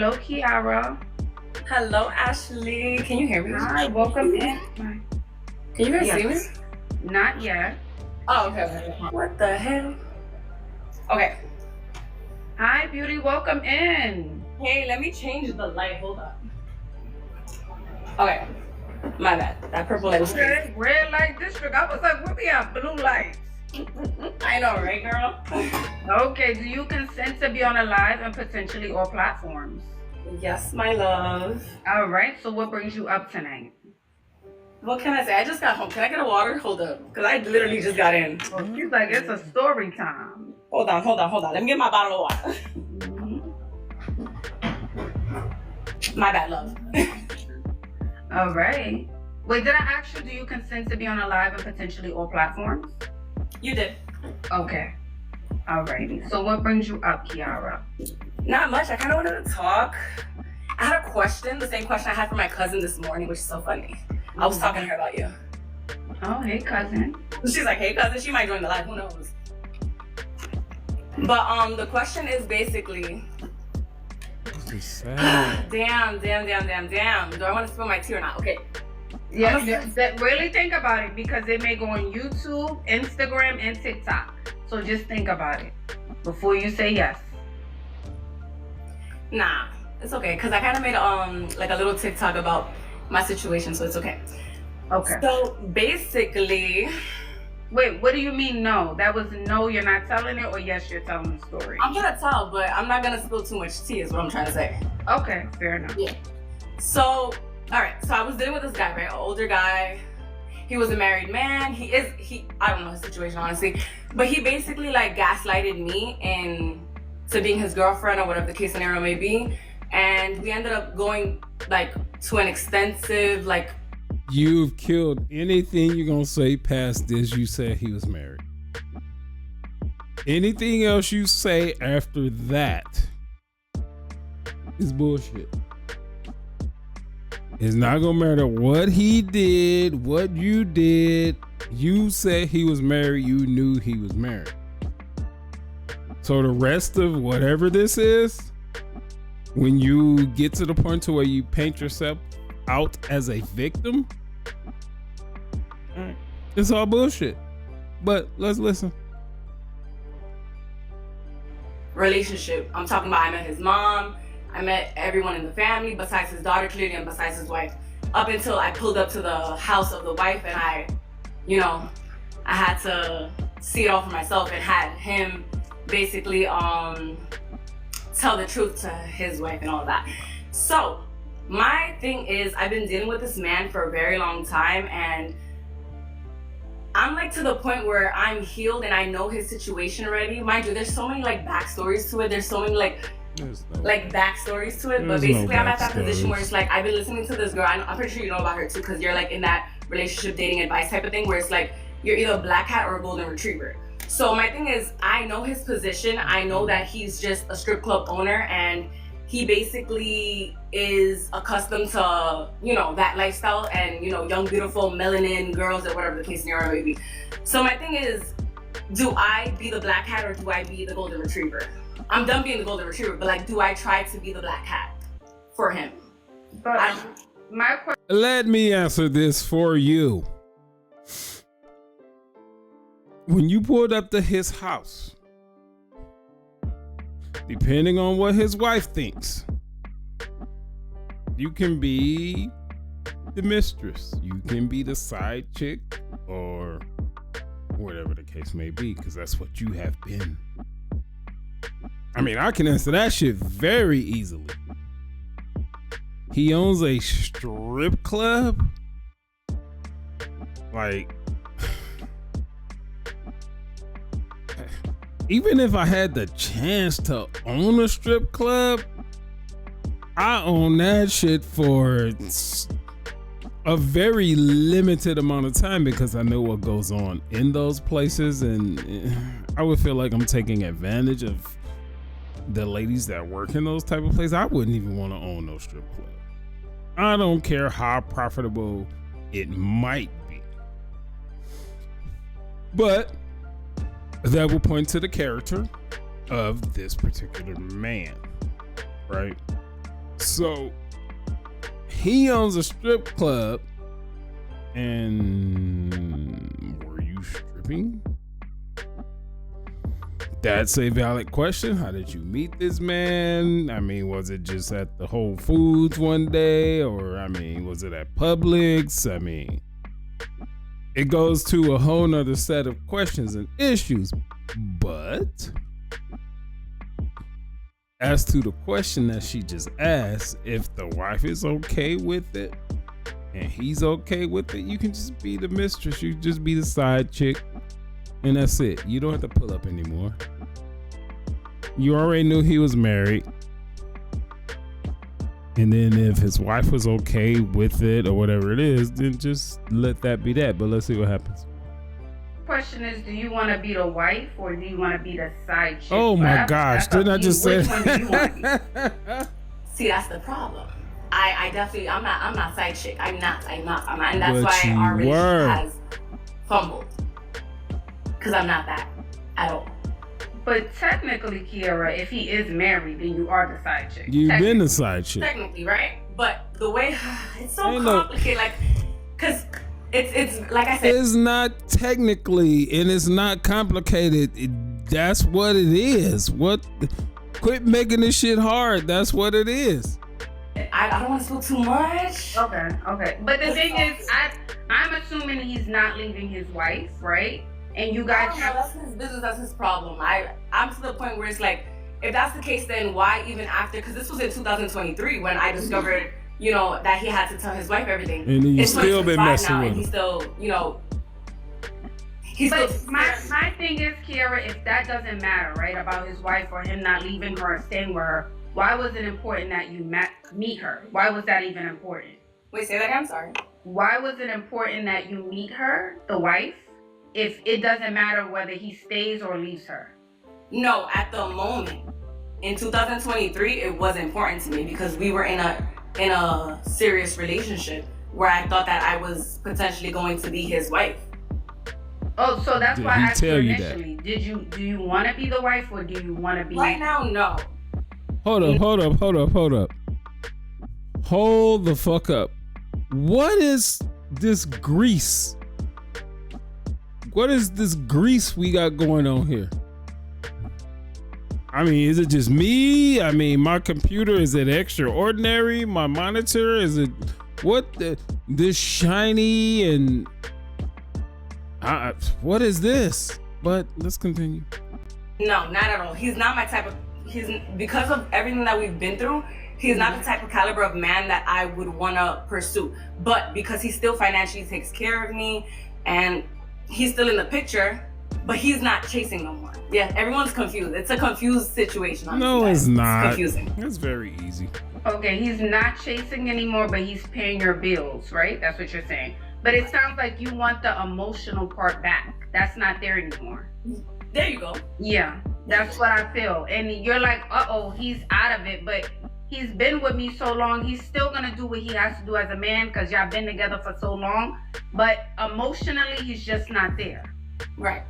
Hello, Kiara. Hello, Ashley. Can you hear me? Hi, welcome in. Can you guys see me? Not yet. Oh, okay. What the hell? Okay. Hi, beauty. Welcome in. Hey, let me change the light. Hold up. Okay. My bad. That purple light was crazy. Red light district. I was like, what we have? Blue lights. I know, right, girl? Okay. Do you consent to be on a live and potentially all platforms? Yes, my love. All right. So what brings you up tonight? What can I say? I just got home. Can I get a water? Hold up. Because I literally just got in. Well, she's like, it's a story time. Hold on. Let me get my bottle of water. My bad, love. All right. Wait, did I ask you, do you consent to be on a live and potentially all platforms? You did. Okay. Alrighty. So what brings you up, Kiara? Not much. I kind of wanted to talk. I had a question, the same question I had for my cousin this morning, which is so funny. I was talking to her about you. Oh, hey, cousin. She's like, hey, cousin. She might join the live. Who knows? But the question is basically, damn. Do I want to spill my tea or not? Okay. Yes, really think about it because it may go on YouTube, Instagram, and TikTok. So just think about it before you say yes. Nah, it's okay. Because I kind of made like a little TikTok about my situation, so it's okay. Okay. So basically... Wait, what do you mean no? That was no, you're not telling it, or yes, you're telling the story? I'm going to tell, but I'm not going to spill too much tea is what I'm trying to say. Okay, fair enough. Yeah. So, all right. So I was dealing with this guy, right? An older guy. He was a married man. I don't know his situation, honestly. But he basically like gaslighted me into being his girlfriend or whatever the case scenario may be. And we ended up going like to an extensive like... You've killed anything you're gonna say past this. You said he was married. Anything else you say after that is bullshit. It's not gonna matter what he did, what you did. You said he was married. You knew he was married. So the rest of whatever this is, when you get to the point to where you paint yourself out as a victim, it's all bullshit. But let's listen. Relationship. I'm talking about I met his mom. I met everyone in the family besides his daughter clearly and besides his wife. Up until I pulled up to the house of the wife and I had to see it all for myself and had him basically tell the truth to his wife and all of that. So my thing is, I've been dealing with this man for a very long time and I'm like to the point where I'm healed and I know his situation already. Mind you, there's so many like backstories to it. There's so many like backstories to it. But basically I'm at that position where it's like, I've been listening to this girl. I'm pretty sure you know about her too, because you're like in that relationship dating advice type of thing where it's like, you're either a black cat or a golden retriever. So my thing is, I know his position. I know that he's just a strip club owner and he basically is accustomed to, that lifestyle and, young, beautiful, melanin girls or whatever the case scenario may be. So my thing is, do I be the black cat or do I be the golden retriever? I'm done being the golden retriever, but like, do I try to be the black cat for him? But my question... Let me answer this for you. When you pulled up to his house, depending on what his wife thinks, you can be the mistress, you can be the side chick, or whatever the case may be, because that's what you have been. I mean, I can answer that shit very easily. He owns a strip club. Like, even if I had the chance to own a strip club, I own that shit for a very limited amount of time because I know what goes on in those places, and I would feel like I'm taking advantage of the ladies that work in those type of places. I wouldn't even want to own no strip club. I don't care how profitable it might be. But that will point to the character of this particular man, right? So he owns a strip club, and were you stripping? That's a valid question. How did you meet this man? I mean, was it just at the Whole Foods one day, or I mean, was it at Publix? I mean, it goes to a whole nother set of questions and issues. But as to the question that she just asked, if the wife is okay with it and he's okay with it, you can just be the mistress. You just be the side chick, and that's it. You don't have to pull up anymore. You already knew he was married. And then if his wife was okay with it or whatever it is, then just let that be that. But let's see what happens. Question is, do you want to be the wife or do you want to be the side chick? Oh my gosh, didn't I just say Which one do you want to be? See, that's the problem. I definitely, I'm not side chick. I'm not. And that's But why you our relationship were. has fumbled. Because I'm not that at all. But technically, Kiara, if he is married, then you are the side chick. You've been the side chick. Technically, right? But the way, it's so Ain't no- complicated. Like, because it's like I said, It's not technically, and it's not complicated. That's what it is. Quit making this shit hard. That's what it is. I don't want to spill too much. Okay. But the thing is, I'm assuming he's not leaving his wife, right? And you I guys don't know, have... that's his business, that's his problem. I'm to the point where it's like, if that's the case, then why even after? Because this was in 2023 when I discovered, that he had to tell his wife everything. And then you It's still been 2025 messing now, with and him. he's still, he's But still. my thing is, Kiara, if that doesn't matter, right, about his wife or him not leaving her or staying with her, why was it important that you meet her? Why was that even important? Wait, say that again. I'm sorry. Why was it important that you meet her, the wife, if it doesn't matter whether he stays or leaves her? No, at the moment in 2023, it was important to me because we were in a serious relationship where I thought that I was potentially going to be his wife. Oh, so that's Did why he I asked you tell you that? initially. Do you want to be the wife or do you want to be... Right now, no. Hold up. Hold the fuck up. What is this grease? What is this grease we got going on here? I mean, is it just me? I mean, my computer, is it extraordinary? My monitor, is it this shiny and what is this? But let's continue. No, not at all. He's not my type of. Because of everything that we've been through. He's not the type of caliber of man that I would want to pursue. But because he still financially takes care of me, and he's still in the picture, but he's not chasing no more. Yeah, everyone's confused. It's a confused situation. Honestly, No, guys. it's not. It's confusing. It's very easy. Okay, he's not chasing anymore, but he's paying your bills, right? That's what you're saying. But it sounds like you want the emotional part back. That's not there anymore. There you go. Yeah, that's what I feel. And you're like, uh-oh, he's out of it, but he's been with me so long, he's still gonna do what he has to do as a man because y'all been together for so long. But emotionally, he's just not there. Right.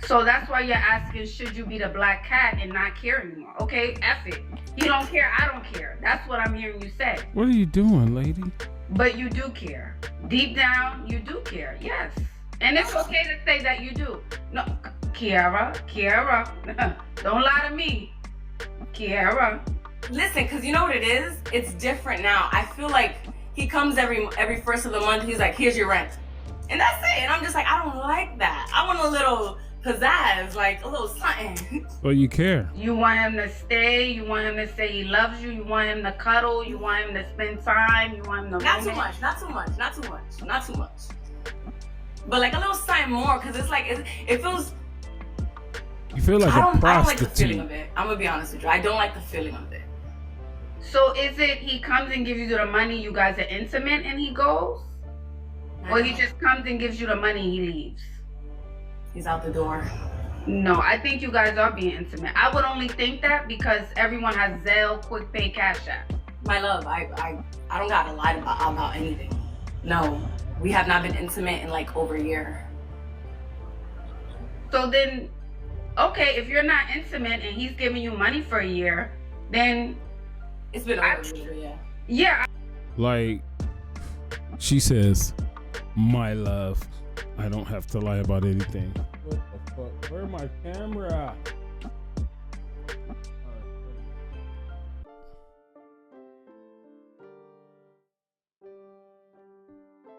So that's why you're asking, should you be the black cat and not care anymore? Okay, F it. You don't care, I don't care. That's what I'm hearing you say. What are you doing, lady? But you do care. Deep down, you do care, yes. And it's okay to say that you do. No, Kiara, don't lie to me. Kiara. Listen, because you know what it is? It's different now. I feel like he comes every first of the month, he's like, here's your rent. And that's it. And I'm just like, I don't like that. I want a little pizzazz, like a little something. Well, you care. You want him to stay, you want him to say he loves you, you want him to cuddle, you want him to spend time, you want him to Not too romance. much. But like a little something more, because it's like, it feels, You feel like I don't like the prostitute. feeling of it. I'm going to be honest with you. I don't like the feeling of it. So is it he comes and gives you the money, you guys are intimate and he goes? Or he just comes and gives you the money, he leaves? He's out the door. No, I think you guys are being intimate. I would only think that because everyone has Zelle, Quick Pay, Cash App. My love, I don't got to lie about anything. No, we have not been intimate in like over a year. So then, okay, if you're not intimate and he's giving you money for a year, then It's been over a little bit, yeah. Yeah. Like, she says, my love, I don't have to lie about anything. What the fuck? Where's my camera?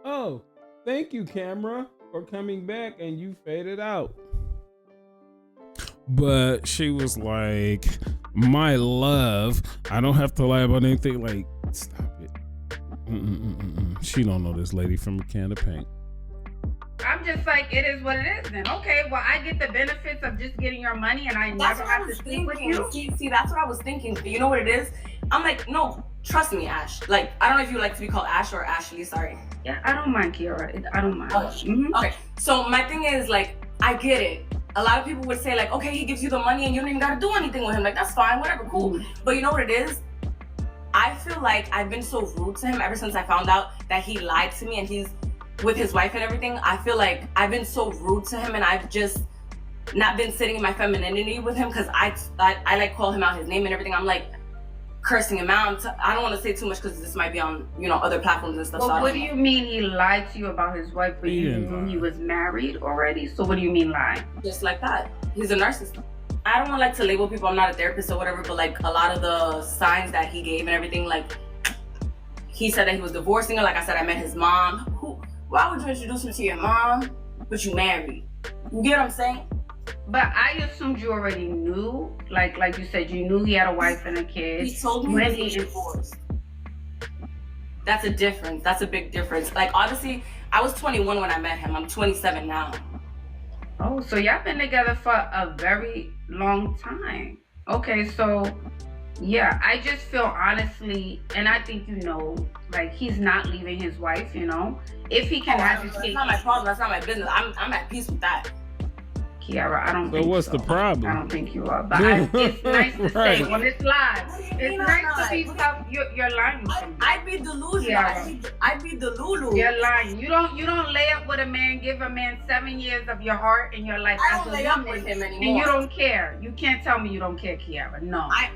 Oh, thank you, camera, for coming back, and you faded out. But she was like, my love, I don't have to lie about anything. Like, stop it. She don't know this lady from a can of paint. I'm just like, it is what it is then. Okay, well, I get the benefits of just getting your money and I never have to sleep with you. See, that's what I was thinking. You know what it is? I'm like, no, trust me, Ash. Like, I don't know if you like to be called Ash or Ashley, sorry. Yeah, I don't mind, Kiara. I don't mind. Okay, so my thing is, like, I get it. A lot of people would say, like, okay, he gives you the money and you don't even gotta do anything with him. Like, that's fine, whatever, cool. But you know what it is? I feel like I've been so rude to him ever since I found out that he lied to me and he's with his wife and everything. I feel like I've been so rude to him and I've just not been sitting in my femininity with him because I like call him out his name and everything. I'm like cursing him out. I don't want to say too much because this might be on, you know, other platforms and stuff. Well, so what do you mean he lied to you about his wife, but you knew he was married already? So what do you mean lie? Just like that. He's a narcissist. I don't like to label people. I'm not a therapist or whatever, but like a lot of the signs that he gave and everything, like he said that he was divorcing her. Like I said, I met his mom. Why would you introduce me to your mom, but you married? You get what I'm saying? But I assumed you already knew, like you said, you knew he had a wife and a kid. He told me he was divorced. That's a difference. That's a big difference. Like, obviously, I was 21 when I met him. I'm 27 now. Oh, so y'all been together for a very long time. Okay, so yeah, I just feel honestly, and I think you know, like he's not leaving his wife, you know. If he can have his cake. That's not my problem. That's not my business. I'm at peace with that. Kiara, I don't think so. What's the problem? I don't think you are. But it's nice to say when it's live. It's nice to be tough. You're lying to me. I'd be delusional. I'd be delulu. You're lying. You don't lay up with a man, give a man 7 years of your heart and your life. I don't lay up with him anymore. And you don't care. You can't tell me you don't care, Kiara. No. I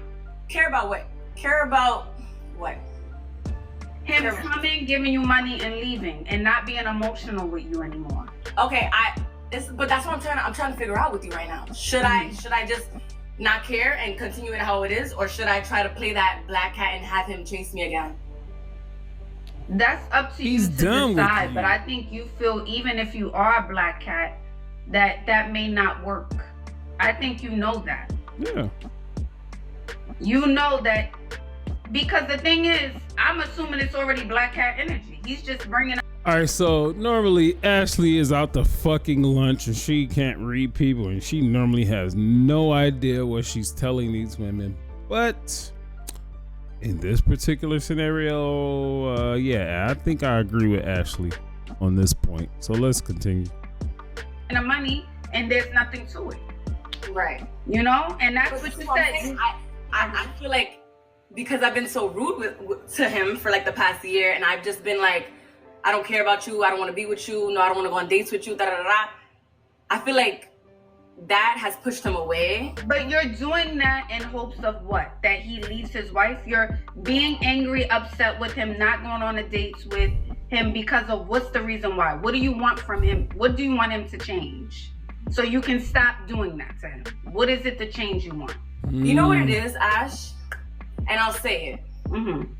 care about what? Care about what? Him coming, giving you money and leaving and not being emotional with you anymore. Okay, but that's what I'm trying to figure out with you right now. Should I just not care and continue it how it is, or should I try to play that black cat and have him chase me again? That's up to you to decide. But I think you feel even if you are a black cat, that may not work. I think you know that. Yeah. You know that because the thing is, I'm assuming it's already black cat energy. He's just bringing up. All right, so normally Ashley is out to fucking lunch and she can't read people and she normally has no idea what she's telling these women. But in this particular scenario, yeah, I think I agree with Ashley on this point. So let's continue. And the money, and there's nothing to it. Right. You know, and that's what you said. I feel like because I've been so rude to him for like the past year, and I've just been like, I don't care about you. I don't want to be with you. No, I don't want to go on dates with you. Da, da, da, da. I feel like that has pushed him away. But you're doing that in hopes of what? That he leaves his wife? You're being angry, upset with him, not going on the dates with him because of what's the reason why? What do you want from him? What do you want him to change? So you can stop doing that to him. What is it the change you want? You know what it is, Ash? And I'll say it. Mm-hmm.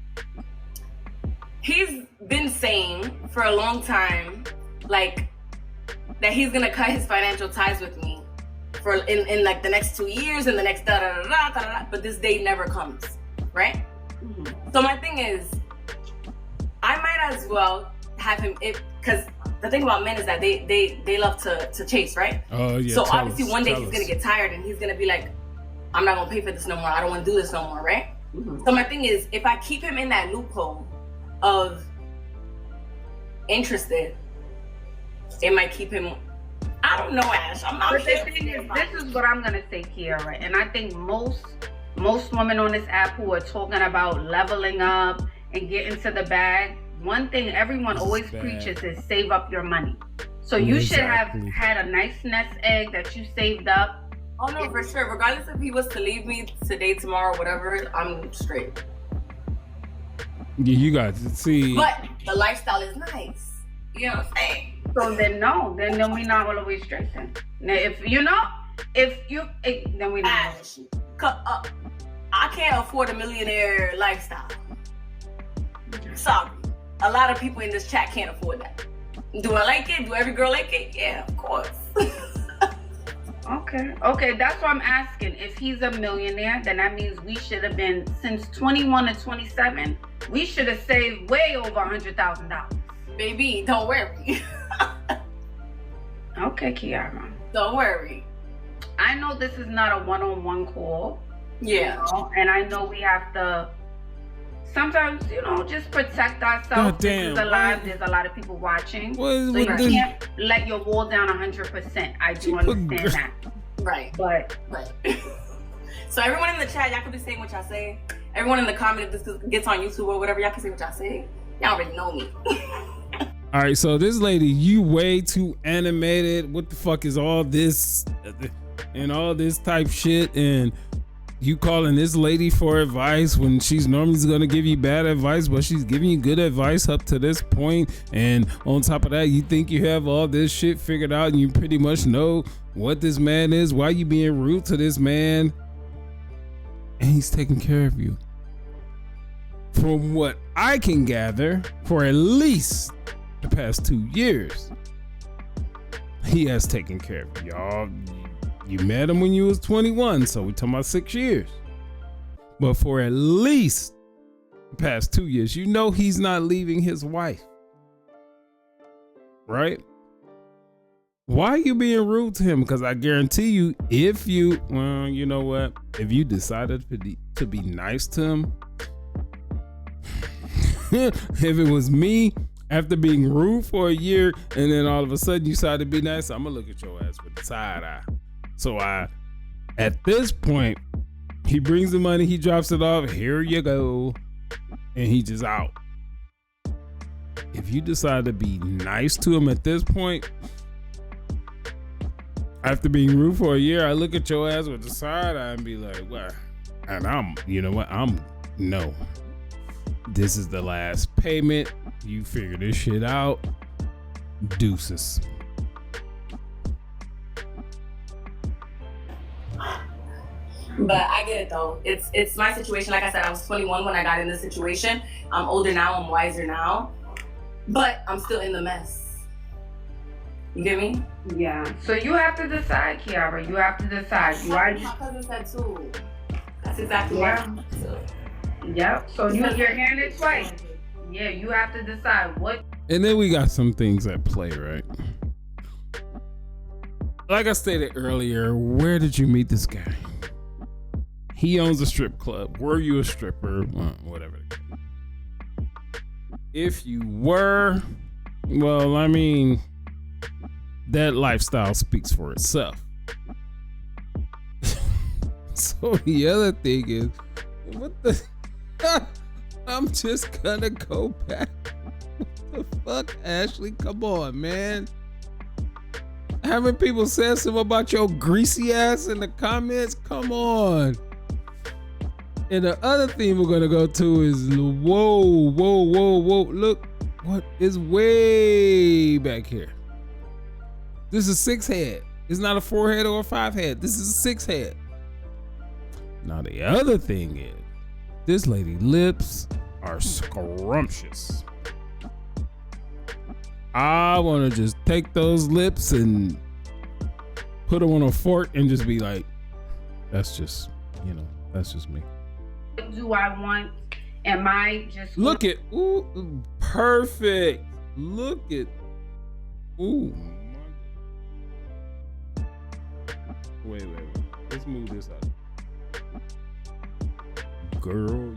He's been saying for a long time, like, that he's gonna cut his financial ties with me for in like the next 2 years and the next da da da da da da. But this day never comes, right? Mm-hmm. So my thing is, I might as well have him, because the thing about men is that they love to chase, right? Oh yeah. So obviously one day he's gonna get tired and he's gonna be like, I'm not gonna pay for this no more. I don't want to do this no more, right? Mm-hmm. So my thing is, if I keep him in that loophole of interested, it might keep him. I don't know, Ash. I'm not. But the thing is, this is what I'm gonna say, Kiara, and I think most women on this app who are talking about leveling up and getting to the bag, one thing everyone always preaches is save up your money. So you should have had a nice nest egg that you saved up. Oh no, for sure. Regardless if he was to leave me today, tomorrow, whatever, I'm straight. Yeah, you got to see. But the lifestyle is nice. You know what I'm saying? So then no, then we not all the way straight then. Now if you know, then we not. Ash, I can't afford a millionaire lifestyle. Sorry. A lot of people in this chat can't afford that. Do I like it? Do every girl like it? Yeah, of course. Okay, that's what I'm asking. If he's a millionaire, then that means we should have been, since 21 to 27, we should have saved way over $100,000. Baby, don't worry. Okay, Kiara. Don't worry. I know this is not a one-on-one call. Yeah. You know, and I know we have to sometimes, just protect ourselves. God damn, this is alive. There's a lot of people watching. So you this? can't let your wall down 100%. I do understand that. Right. But so everyone in the chat, y'all can be saying what y'all say. Everyone in the comment, if this gets on YouTube or whatever, y'all can say what y'all say. Y'all already know me. All right, so this lady, you way too animated. What the fuck is all this and all this type shit? And you calling this lady for advice when she's normally gonna give you bad advice, but she's giving you good advice up to this point. And on top of that, you think you have all this shit figured out and you pretty much know what this man is. Why you being rude to this man? And he's taking care of you. From what I can gather, for at least the past 2 years, he has taken care of you. Y'all, you met him when you was 21, so we're talking about 6 years. But for at least the past 2 years, you know he's not leaving his wife. Right? Why are you being rude to him? Because I guarantee you, if you know what? If you decided to be nice to him, if it was me, after being rude for a year, and then all of a sudden you decide to be nice, I'm gonna look at your ass with the side eye. So at this point, he brings the money, he drops it off, here you go, and he just out. If you decide to be nice to him at this point, after being rude for a year, I look at your ass with the side eye and be like, well, and no. This is the last payment. You figure this shit out. Deuces. But I get it though. It's my situation. Like I said, I was 21 when I got in this situation. I'm older now. I'm wiser now. But I'm still in the mess. You get me? yeah. So you have to decide, Kiara. You have to decide. My cousin said too. That's exactly what I'm saying. Yep. So you're hearing it twice. Yeah, you have to decide what. And then we got some things at play, right? Like I stated earlier, where did you meet this guy? He owns a strip club. Were you a stripper? Well, whatever. If you were, well, I mean, that lifestyle speaks for itself. So the other thing is, what the? I'm just gonna go back. What the fuck, Ashley? Come on, man. Having people say something about your greasy ass in the comments? Come on. And the other thing we're gonna go to is whoa. Look what is way back here. This is 6 head. It's not a 4 head or a 5 head. This is a 6 head. Now the other thing is, this lady lips are scrumptious. I want to just take those lips and put them on a fork and just be like, that's just me. What do I want? Am I just look at perfect. Look at wait. Let's move this out. Girl,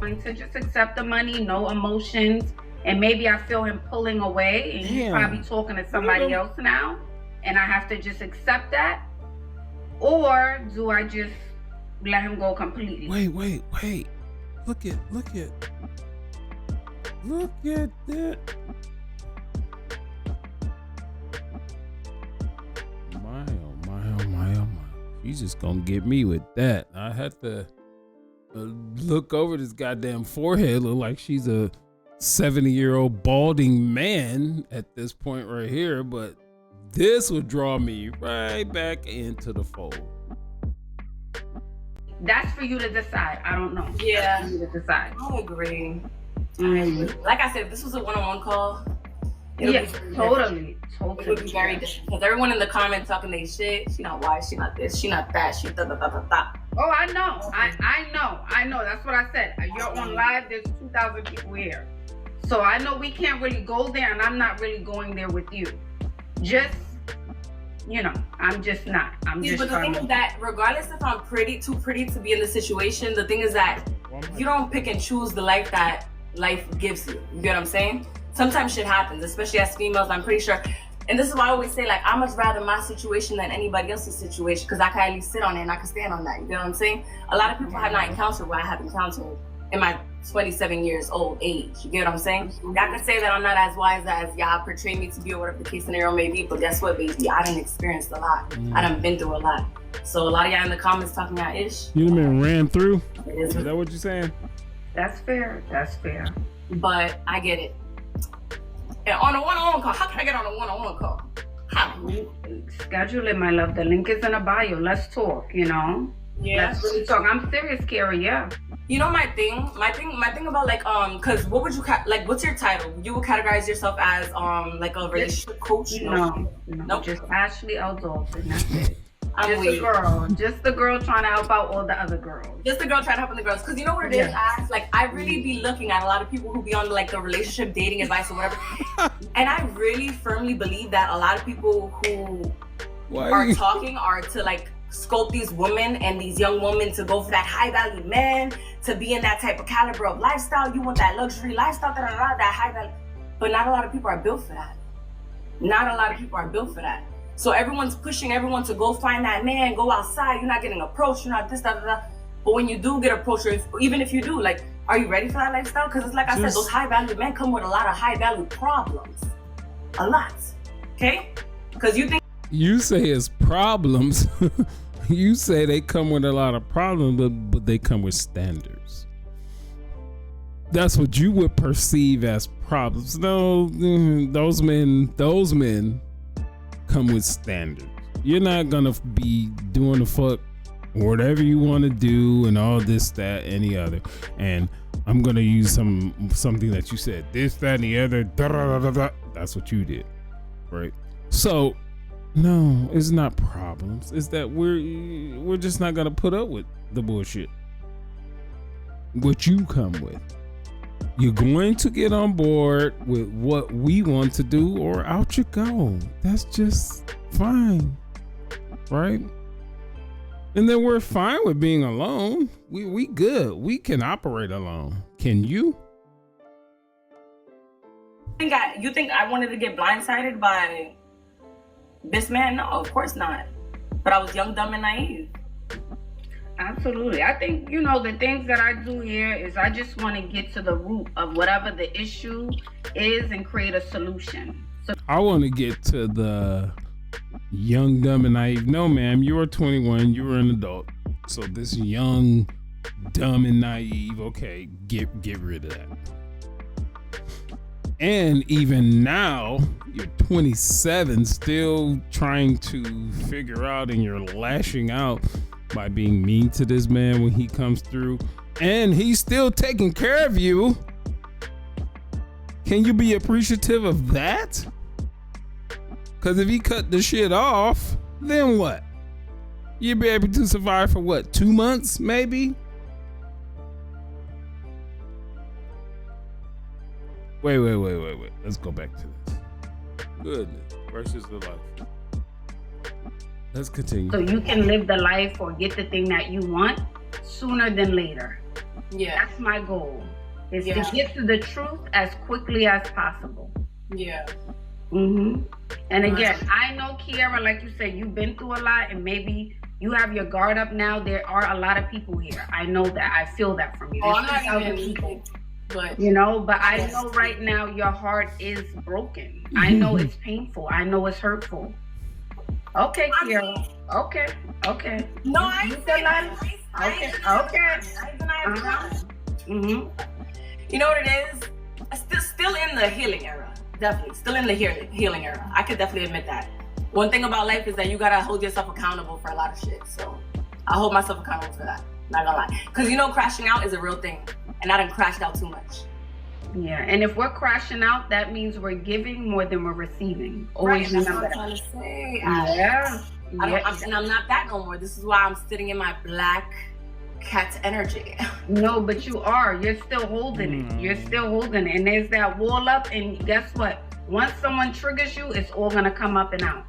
going to just accept the money, no emotions, and maybe I feel him pulling away and he's probably talking to somebody else now, and I have to just accept that? Or do I just let him go completely? Wait. Look at that. My. She's just gonna get me with that. I had to look over this goddamn forehead, look like she's a 70-year-old balding man at this point right here, but this would draw me right back into the fold. That's for you to decide. I don't know. Yeah. That's for you to decide. I agree. Mm-hmm. Like I said, if this was a one-on-one call, Yeah, it totally. would be very different. Because everyone in the comments talking they shit. She not white, she not this, she not that, she da da da da da. Oh, I know. I know. That's what I said. You're on live. There's 2,000 people here. So I know we can't really go there, and I'm not really going there with you. Just, I'm just not. I'm just But the thing is that regardless if I'm too pretty to be in the situation, the thing is that you don't pick and choose the life that life gives you. You get what I'm saying? Sometimes shit happens, especially as females, I'm pretty sure. And this is why I always say, like, I much rather my situation than anybody else's situation, because I can at least sit on it and I can stand on that. You get what I'm saying? A lot of people have not encountered what I have encountered in my 27 years old age. You get what I'm saying? I can say that I'm not as wise as y'all portray me to be or whatever the case scenario may be, but guess what, baby? I done experienced a lot. I done been through a lot. So a lot of y'all in the comments talking about ish. You done been ran through? Is that what you're saying? That's fair. That's fair. But I get it. And on a one-on-one call, how can I get on a one-on-one call? How? Schedule it, my love. The link is in the bio. Let's talk, Yeah. Let's really talk. I'm serious, Kara, yeah. You know my thing about like cause what would you what's your title? You would categorize yourself as like a relationship coach? No. Nope. Just Ashley Aldolphin. That's it. I'm Just weak. a girl. Just the girl trying to help out all the other girls. Just the girl trying to help the girls. Cause you know what it is, Ash? Like I really be looking at a lot of people who be on like the relationship dating advice or whatever. And I really firmly believe that a lot of people who are talking are to like scope these women and these young women to go for that high value man, to be in that type of caliber of lifestyle. You want that luxury lifestyle, that high value. But not a lot of people are built for that. Not a lot of people are built for that. So everyone's pushing everyone to go find that man, go outside. You're not getting approached, you're not this, that, that. But when you do get approached, or even if you do, like, are you ready for that lifestyle? Because it's like I said, those high value men come with a lot of high value problems. A lot. Okay? Because you say it's problems. You say they come with a lot of problems, but they come with standards. That's what you would perceive as problems. No, those men come with standards. You're not gonna be doing the fuck whatever you want to do and all this, that, any other. And I'm gonna use something that you said, this, that, and the other. Da, da, da, da, da. That's what you did, right? So, no, it's not problems. It's that we're just not gonna put up with the bullshit. What you come with. You're going to get on board with what we want to do, or out you go. That's just fine, right? And then we're fine with being alone. We good. We can operate alone. Can you? You think I wanted to get blindsided by this man? No, of course not. But I was young, dumb, and naive. Absolutely. I think, the things that I do here is I just want to get to the root of whatever the issue is and create a solution. So I want to get to the young, dumb, and naive. No, ma'am, you are 21. You are an adult. So this young, dumb, and naive, okay, get rid of that. And even now, you're 27, still trying to figure out, and you're lashing out by being mean to this man when he comes through, and he's still taking care of you. Can you be appreciative of that? Because if he cut the shit off, then what? You'll be able to survive for what, 2 months maybe? Wait. Let's go back to this. Goodness versus the life. Let's continue. So you can live the life or get the thing that you want sooner than later. Yeah. That's my goal. Is to get to the truth as quickly as possible. Yeah. And again, I know, Kiara, like you said, you've been through a lot, and maybe you have your guard up now. There are a lot of people here. I know that. I feel that from you. Oh, I'm not even people. But but I know right now your heart is broken. I know it's painful. I know it's hurtful. Okay, Kiara. Okay. No, I ain't saying that. Okay. You know what it is? Still in the healing era. Definitely. Still in the healing era. I could definitely admit that. One thing about life is that you gotta hold yourself accountable for a lot of shit. So I hold myself accountable for that. Not gonna lie. Because you know crashing out is a real thing. And I done crashed out too much. Yeah, and if we're crashing out, that means we're giving more than we're receiving. Right, Always that's remember what I'm that. trying to say. Yeah. And I'm not that no more. This is why I'm sitting in my black cat energy. No, but you are. You're still holding it. You're still holding it. And there's that wall up, and guess what? Once someone triggers you, it's all gonna come up and out.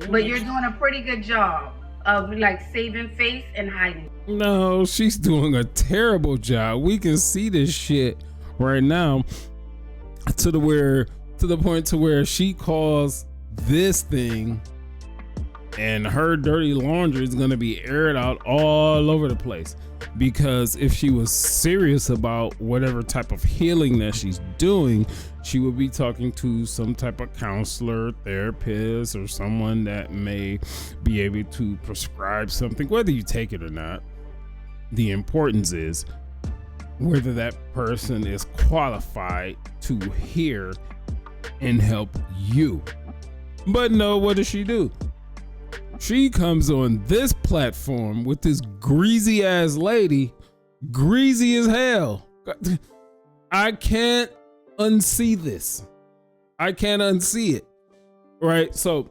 But you're doing a pretty good job of like saving face and hiding. No, she's doing a terrible job. We can see this shit right now to the point to where she calls this thing, and her dirty laundry is going to be aired out all over the place. Because if she was serious about whatever type of healing that she's doing, she would be talking to some type of counselor, therapist, or someone that may be able to prescribe something, whether you take it or not. The importance is whether that person is qualified to hear and help you. But no, what does she do? She comes on this platform with this greasy ass lady, greasy as hell. I can't unsee this. I can't unsee it. Right? So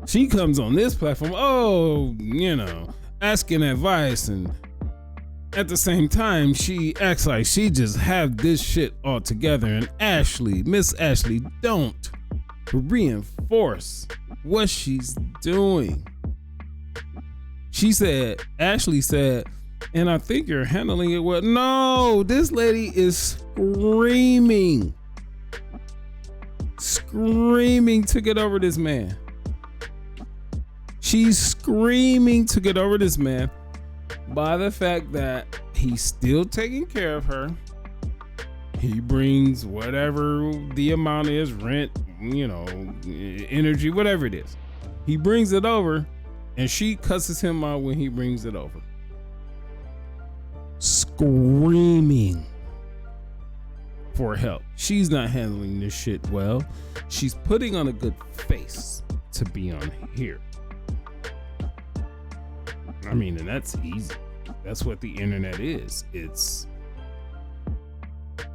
she comes on this platform, asking advice, and at the same time, she acts like she just have this shit all together. And Miss Ashley, don't reinforce what she's doing. Ashley said, and I think you're handling it well. No, this lady is screaming to get over this man. She's screaming to get over this man by the fact that he's still taking care of her. He brings whatever the amount is, rent, energy, whatever it is. He brings it over, and she cusses him out when he brings it over. Screaming for help. She's not handling this shit well. She's putting on a good face to be on here. I mean, and that's easy. That's what the internet is.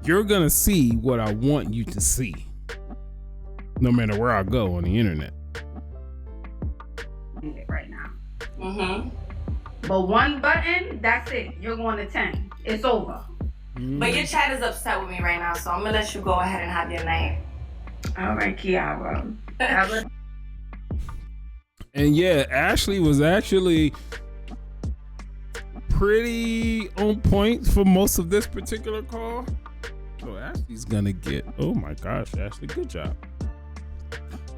You're gonna see what I want you to see, no matter where I go on the internet. Right now. But one button, that's it. You're going to 10. It's over. But your chat is upset with me right now, so I'm gonna let you go ahead and have your night. All right, Kiara. And yeah, Ashley was actually pretty on point for most of this particular call. So Ashley's gonna get, oh my gosh, Ashley, good job.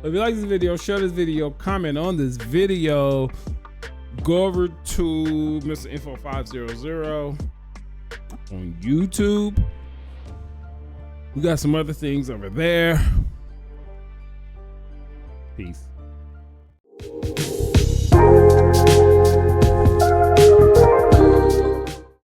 If you like this video, share this video, comment on this video, go over to Mr. Info 500 on YouTube. We got some other things over there. Peace.